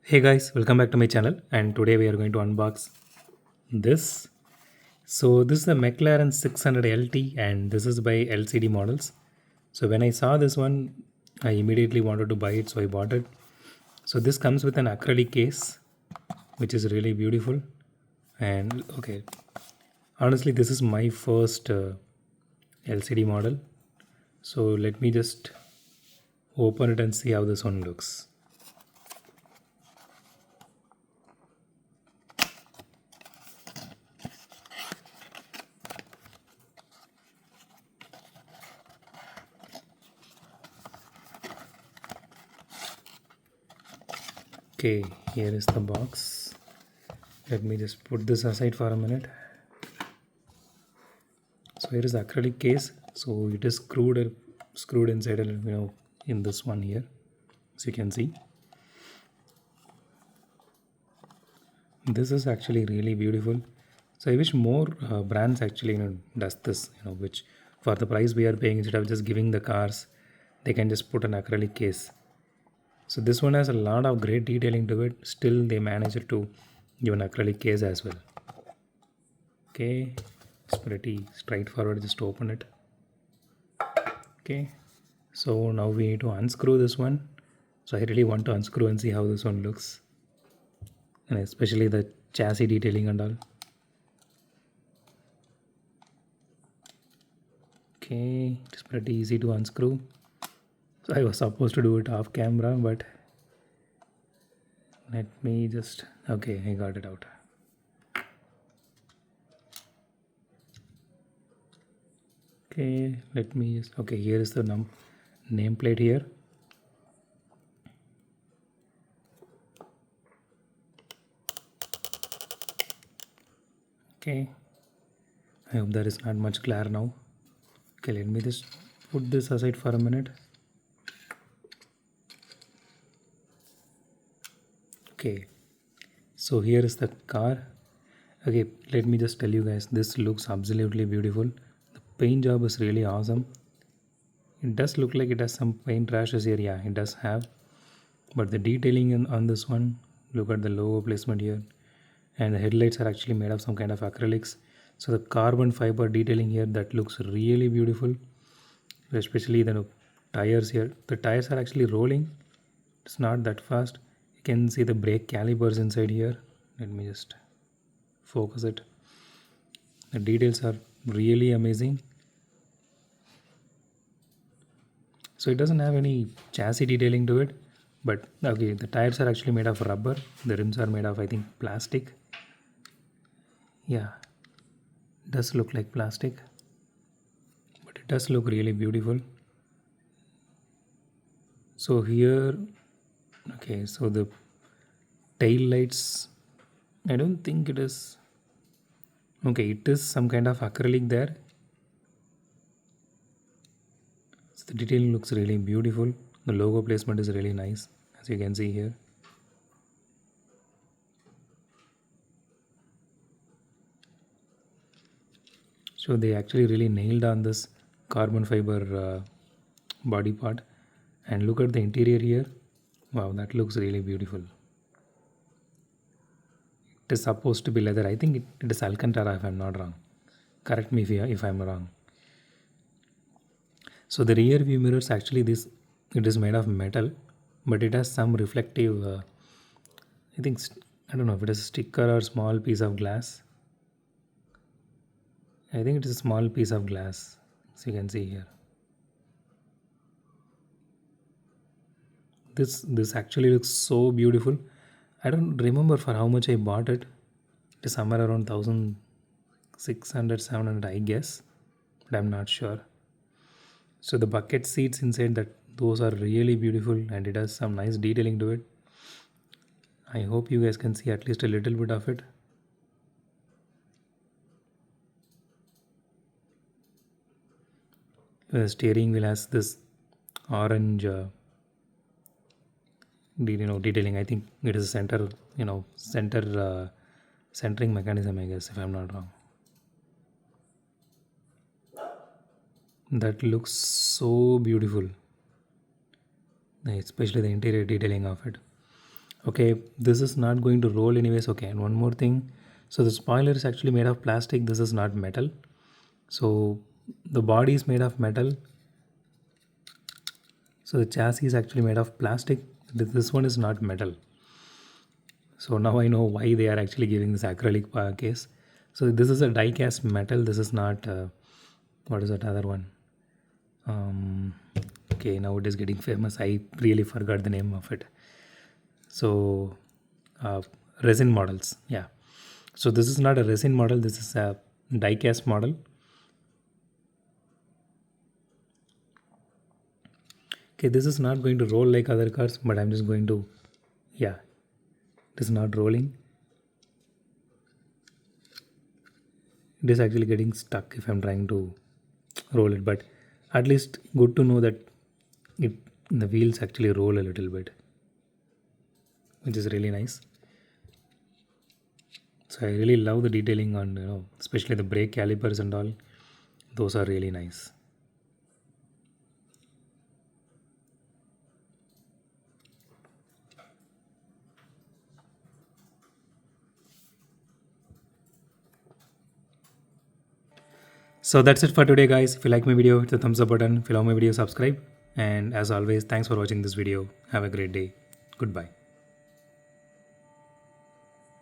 Hey guys, welcome back to my channel, and today we are going to unbox this. So this is the Mclaren 600 LT and this is by LCD models. So when I saw this one, I immediately wanted to buy it, so I bought it. So this comes with an acrylic case which is really beautiful. And okay, honestly this is my first LCD model. So let me just open it and see how this one looks. Okay, here is the box. Let me just put this aside for a minute. So here is the acrylic case. So it is screwed inside, in this one here, as you can see. This is actually really beautiful. So I wish more brands actually does this. Which for the price we are paying, instead of just giving the cars, they can just put an acrylic case. So this one has a lot of great detailing to it. Still, they managed to give an acrylic case as well. Okay, it's pretty straightforward. Just open it. Okay, so now we need to unscrew this one. So I really want to unscrew and see how this one looks, and especially the chassis detailing and all. Okay, it's pretty easy to unscrew. So I was supposed to do it off camera, but let me just, okay, I got it out. Okay, let me just, okay, here is the nameplate here. Okay, I hope there is not much glare now. Okay, let me just put this aside for a minute. Okay, so here is the car. Okay, let me just tell you guys, this looks absolutely beautiful. The paint job is really awesome. It does look like it has some paint rashes here. Yeah, it does have. But the detailing on this one, look at the logo placement here. And the headlights are actually made of some kind of acrylics. So the carbon fiber detailing here, that looks really beautiful. Especially the tires here. The tires are actually rolling. It's not that fast. You can see the brake calipers inside here. Let me just focus it. The details are really amazing. So it doesn't have any chassis detailing to it, but okay, the tires are actually made of rubber. The rims are made of, I think, plastic. Yeah, it does look like plastic, but it does look really beautiful. So here, okay, so the tail lights, I don't think it is, okay, it is some kind of acrylic there. So the detailing looks really beautiful. The logo placement is really nice, as you can see here. So they actually really nailed on this carbon fiber body part. And look at the interior here. Wow, that looks really beautiful. It is supposed to be leather. I think it is Alcantara if I'm not wrong. Correct me if I'm wrong. So the rear view mirrors, actually this, it is made of metal, but it has some reflective, I think, I don't know if it is a sticker or small piece of glass. I think it is a small piece of glass, as you can see here. This actually looks so beautiful. I don't remember for how much I bought it. It is somewhere around 1600, 700, I guess, but I'm not sure. So the bucket seats inside, that those are really beautiful, and it has some nice detailing to it. I hope you guys can see at least a little bit of it. The steering wheel has this orange detailing. I think it is a center centering mechanism, I guess, if I'm not wrong. That looks so beautiful, especially the interior detailing of it. Okay, this is not going to roll anyways. Okay, and one more thing. So the spoiler is actually made of plastic. This is not metal. So the body is made of metal. So the chassis is actually made of plastic. This one is not metal. So now I know why they are actually giving this acrylic case. So this is a die cast metal. This is not. What is that other one? Um, okay, now it is getting famous. I really forgot the name of it. So uh, resin models, yeah. So this is not a resin model. This is a die cast model. Okay, this is not going to roll like other cars, but I'm just going to, yeah, it is not rolling. It is actually getting stuck if I'm trying to roll it, but at least good to know that it the wheels actually roll a little bit, which is really nice. So I really love the detailing on, especially the brake calipers and all. Those are really nice. So that's it for today, guys. If you like my video, hit the thumbs up button. If you love my video, subscribe. And as always, thanks for watching this video. Have a great day. Goodbye.